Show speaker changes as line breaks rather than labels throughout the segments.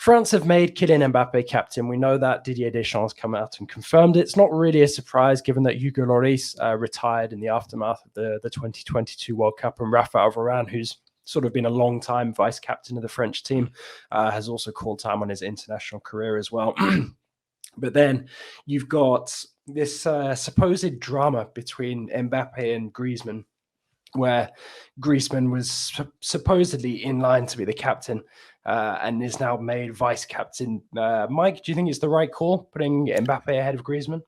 France have made Kylian Mbappe captain. We know that Didier Deschamps come out and confirmed it. It's not really a surprise given that Hugo Lloris retired in the aftermath of the 2022 World Cup, and Raphael Varane, who's sort of been a long time vice captain of the French team, has also called time on his international career as well. But then you've got this supposed drama between Mbappe and Griezmann, where Griezmann was supposedly in line to be the captain and is now made vice captain. Mike, do you think it's the right call, putting Mbappe ahead of Griezmann?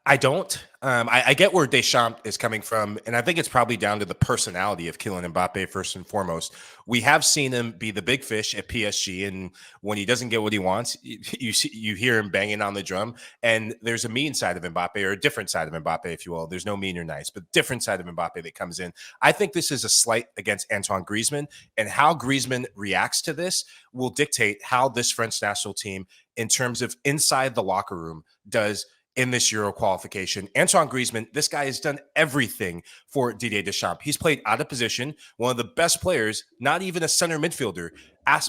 I don't. I get where Deschamps is coming from, and I think it's probably down to the personality of Kylian Mbappe first and foremost. We have seen him be the big fish at PSG, and when he doesn't get what he wants, you hear him banging on the drum. And there's a mean side of Mbappe, or a different side of Mbappe, if you will. There's no mean or nice, but different side of Mbappe that comes in. I think this is a slight against Antoine Griezmann, and how Griezmann reacts to this will dictate how this French national team, in terms of inside the locker room, does in this Euro qualification. Antoine Griezmann, this guy has done everything for Didier Deschamps. He's played out of position, one of the best players, not even a center midfielder,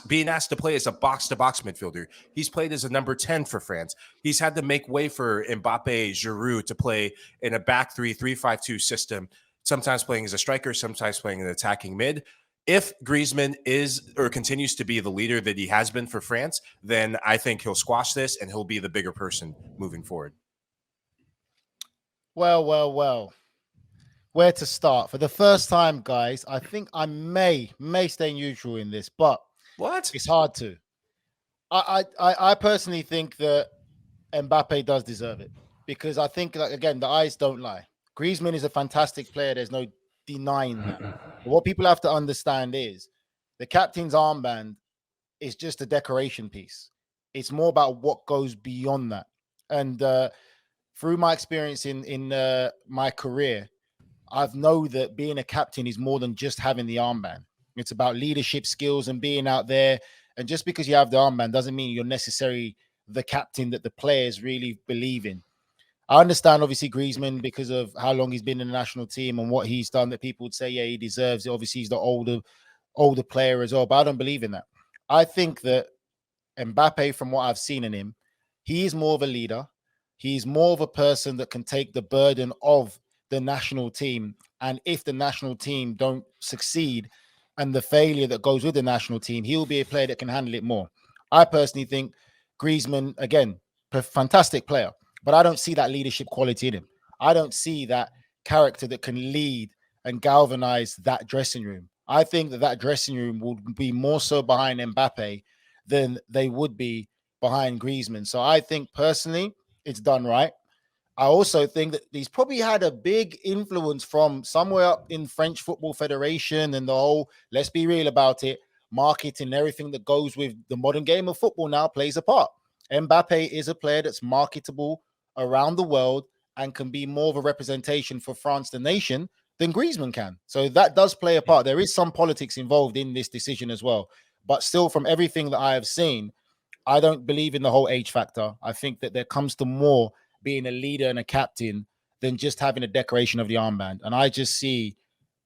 being asked to play as a box-to-box midfielder. He's played as a number 10 for France. He's had to make way for Mbappe, Giroud to play in a back 3-3-5-2 system, sometimes playing as a striker, sometimes playing an attacking mid. If Griezmann is or continues to be the leader that he has been for France, then I think he'll squash this and he'll be the bigger person moving forward.
Well. Where to start? For the first time, guys, I think I may stay neutral in this, but it's hard to. I personally think that Mbappe does deserve it, because I think, like, again, the eyes don't lie. Griezmann is a fantastic player. There's no denying that. But what people have to understand is the captain's armband is just a decoration piece. It's more about what goes beyond that. And through my experience in my career, I've known that being a captain is more than just having the armband. It's about leadership skills and being out there. And just because you have the armband doesn't mean you're necessarily the captain that the players really believe in. I understand, obviously, Griezmann, because of how long he's been in the national team and what he's done, that people would say, yeah, he deserves it. Obviously, he's the older player as well. But I don't believe in that. I think that Mbappe, from what I've seen in him, he is more of a leader. He's more of a person that can take the burden of the national team. And if the national team don't succeed and the failure that goes with the national team, he'll be a player that can handle it more. I personally think Griezmann, again, fantastic player, but I don't see that leadership quality in him. I don't see that character that can lead and galvanize that dressing room. I think that dressing room would be more so behind Mbappe than they would be behind Griezmann. So I think personally, it's done right. I also think that he's probably had a big influence from somewhere up in French Football Federation and the whole, let's be real about it, marketing and everything that goes with the modern game of football now plays a part. Mbappe is a player that's marketable around the world and can be more of a representation for France, the nation, than Griezmann can. So that does play a part. There is some politics involved in this decision as well. But still, from everything that I have seen, I don't believe in the whole age factor. I think that there comes to more being a leader and a captain than just having a decoration of the armband. And I just see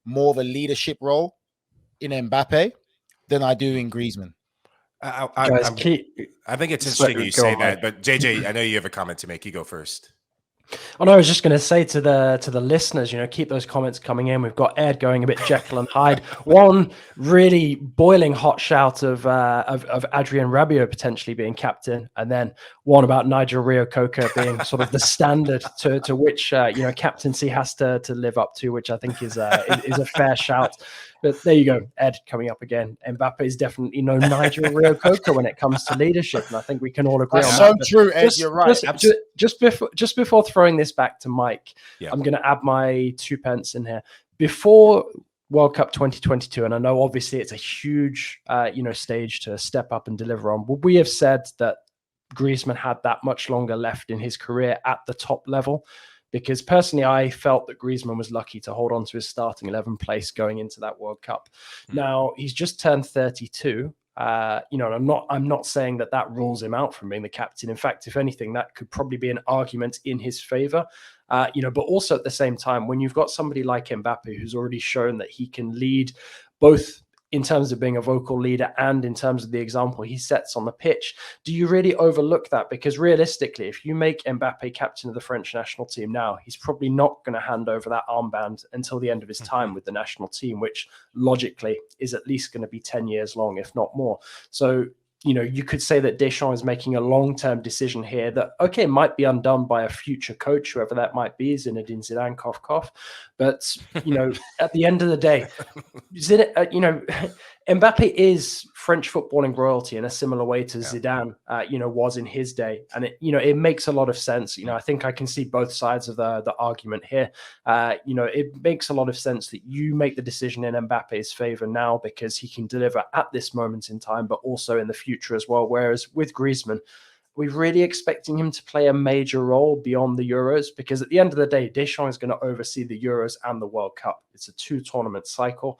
more of a leadership role in Mbappe than I do in Griezmann.
I think it's interesting you say that, but JJ, I know you have a comment to make. You go first.
Oh, no, I was just going to say to the listeners, keep those comments coming in. We've got Ed going a bit Jekyll and Hyde. One really boiling hot shout of Adrien Rabiot potentially being captain, and then one about Nigel Reo-Coker being sort of the standard to which captaincy has to live up to, which I think is a fair shout. But there you go, Ed coming up again. Mbappe is definitely no Nigel Reo-Coker when it comes to leadership, and I think we can all agree on that.
So true, Ed. You're right.
Just before throwing this back to Mike, I'm going to add my 2 pence in here. Before World Cup 2022, and I know obviously it's a huge stage to step up and deliver on, would we have said that Griezmann had that much longer left in his career at the top level? Because personally, I felt that Griezmann was lucky to hold on to his starting 11 place going into that World Cup. Now, he's just turned 32. I'm not saying that rules him out from being the captain. In fact, if anything, that could probably be an argument in his favor. But also at the same time, when you've got somebody like Mbappe who's already shown that he can lead both in terms of being a vocal leader and in terms of the example he sets on the pitch, do you really overlook that? Because realistically, if you make Mbappe captain of the French national team now, he's probably not going to hand over that armband until the end of his time with the national team, which logically is at least going to be 10 years long, if not more. So, you know, you could say that Deschamps is making a long-term decision here that, okay, might be undone by a future coach, whoever that might be, Zinedine Zidane, cough, cough. But, you know, at the end of the day, you know, Mbappe is French footballing royalty in a similar way to Zidane, you know, was in his day. And, it makes a lot of sense. You know, I think I can see both sides of the argument here. You know, it makes a lot of sense that you make the decision in Mbappe's favor now because he can deliver at this moment in time, but also in the future as well. Whereas with Griezmann, we're really expecting him to play a major role beyond the Euros because at the end of the day, Deschamps is going to oversee the Euros and the World Cup. It's a 2-tournament cycle.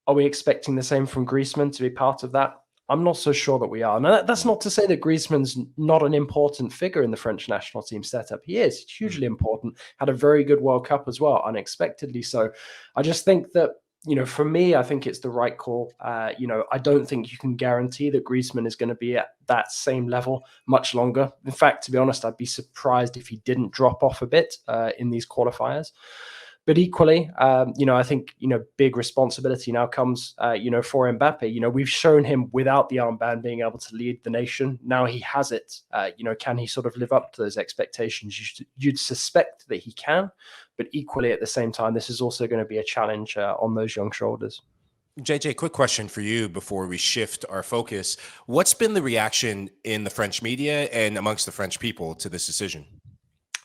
Are we expecting the same from Griezmann to be part of that? I'm not so sure that we are. Now, that's not to say that Griezmann's not an important figure in the French national team setup. He is hugely important, had a very good World Cup as well, unexpectedly so. I just think that, you know, for me, I think it's the right call. You know, I don't think you can guarantee that Griezmann is going to be at that same level much longer. In fact, to be honest, I'd be surprised if he didn't drop off a bit in these qualifiers. But equally, you know, I think, you know, big responsibility now comes, you know, for Mbappe. You know, we've shown him without the armband being able to lead the nation. Now he has it. You know, can he sort of live up to those expectations? You'd suspect that he can. But equally, at the same time, this is also going to be a challenge on those young shoulders.
JJ, quick question for you before we shift our focus. What's been the reaction in the French media and amongst the French people to this decision?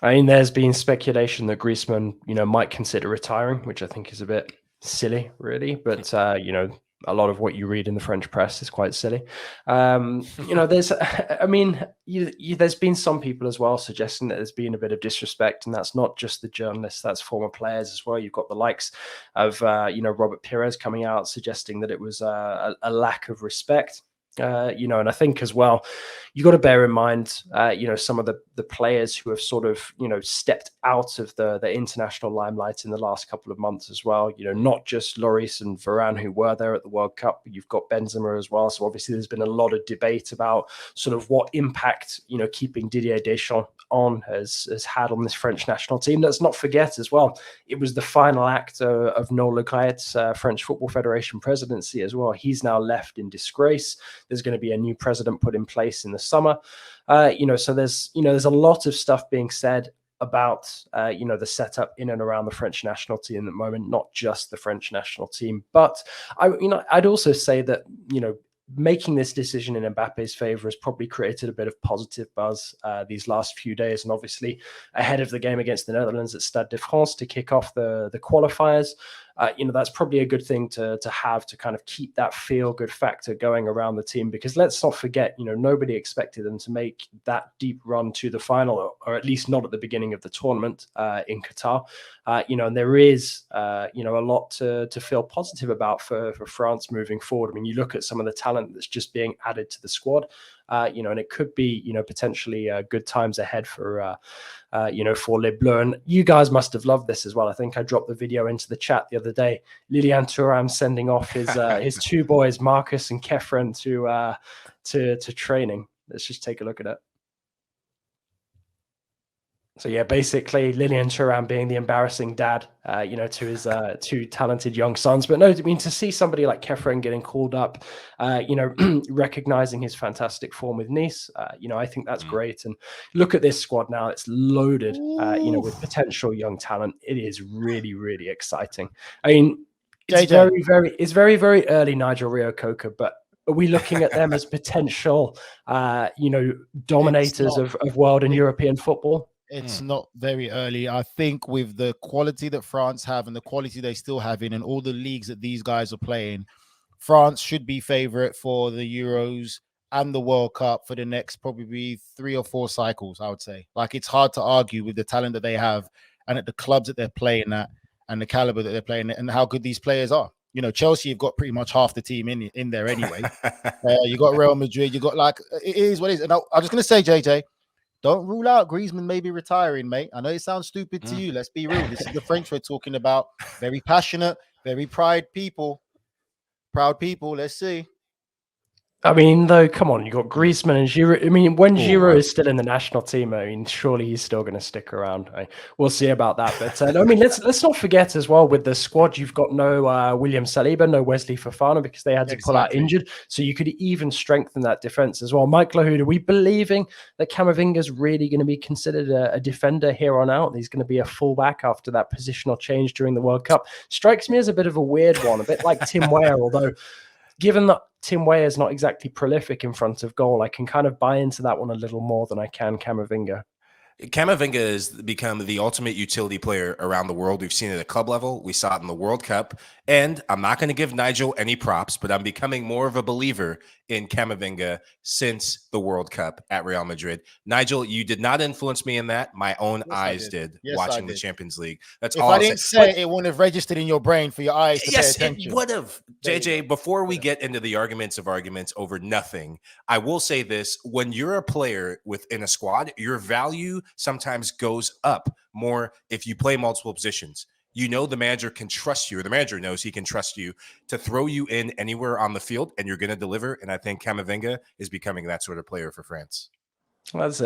I mean, there's been speculation that Griezmann, you know, might consider retiring, which I think is a bit silly, really. But, you know, a lot of what you read in the French press is quite silly. You know, there's, I mean, there's been some people as well suggesting that there's been a bit of disrespect, and that's not just the journalists, that's former players as well. You've got the likes of, you know, Robert Pires coming out suggesting that it was a lack of respect. You know, and I think as well, you got to bear in mind, you know, some of the players who have sort of, you know, stepped out of the international limelight in the last couple of months as well. You know, not just Lloris and Varane who were there at the World Cup, but you've got Benzema as well. So obviously there's been a lot of debate about sort of what impact, you know, keeping Didier Deschamps on has had on this French national team. Let's not forget as well, it was the final act of Noël Le Graet's French Football Federation presidency as well. He's now left in disgrace. There's going to be a new president put in place in the summer. You know, so there's a lot of stuff being said about, you know, the setup in and around the French national team at the moment, not just the French national team. But I'd also say that, you know, making this decision in Mbappe's favor has probably created a bit of positive buzz these last few days. And obviously ahead of the game against the Netherlands at Stade de France to kick off the qualifiers, you know, that's probably a good thing to have to kind of keep that feel-good factor going around the team, because let's not forget, you know, nobody expected them to make that deep run to the final, or at least not at the beginning of the tournament in Qatar. You know, and there is, you know, a lot to feel positive about for France moving forward. I mean, you look at some of the talent that's just being added to the squad, you know, and it could be, you know, potentially good times ahead for, you know, for Les Bleus. And you guys must have loved this as well. I think I dropped the video into the chat the other day. Lilian Thuram sending off his two boys, Marcus and Kefren, to training. Let's just take a look at it. So yeah, basically Lilian Thuram being the embarrassing dad, you know, to his two talented young sons. But no, I mean, to see somebody like Kefren getting called up, you know, recognizing his fantastic form with Nice, you know, I think that's great. And look at this squad now; it's loaded, you know, with potential young talent. It is really, really exciting. I mean, it's very, very early, Nigel Rio-Coker, but are we looking at them as potential, you know, dominators of world and European football?
It's not very early. I think with the quality that France have and the quality they still have in and all the leagues that these guys are playing, France should be favorite for the Euros and the World Cup for the next probably 3 or 4 cycles, I would say. Like, it's hard to argue with the talent that they have and at the clubs that they're playing at and the caliber that they're playing at and how good these players are. You know, Chelsea have got pretty much half the team in there anyway. You got Real Madrid. You got, like, it is what it is. And I'm just going to say, JJ, don't rule out Griezmann maybe retiring, mate. I know it sounds stupid to you. Let's be real. This is the French we're talking about. Very passionate, very pride people. Proud people. Let's see.
I mean, though, come on, you got Griezmann and Giroud. I mean, when Giroud is still in the national team, I mean, surely he's still going to stick around. We'll see about that. But I mean, let's not forget as well, with the squad, you've got no William Saliba, no Wesley Fofana, because they had to pull out injured. So you could even strengthen that defense as well. Mike Lahoud, are we believing that Kamavinga is really going to be considered a defender here on out? He's going to be a fullback after that positional change during the World Cup. Strikes me as a bit of a weird one, a bit like Tim Weah, although given that Tim Weah is not exactly prolific in front of goal, I can kind of buy into that one a little more than I can Kamavinga.
Kamavinga has become the ultimate utility player around the world. We've seen it at club level. We saw it in the World Cup. And I'm not going to give Nigel any props, but I'm becoming more of a believer in Kamavinga since the World Cup at Real Madrid. Nigel, you did not influence me in that. My own eyes did watching the Champions League. That's all.
If I didn't say it, wouldn't have registered in your brain for your eyes to pay attention.
It would have. JJ, before we get into the arguments over nothing, I will say this. When you're a player within a squad, your value sometimes goes up more if you play multiple positions. You know the manager can trust you, or the manager knows he can trust you to throw you in anywhere on the field, and you're going to deliver. And I think Kamavinga is becoming that sort of player for France.
That's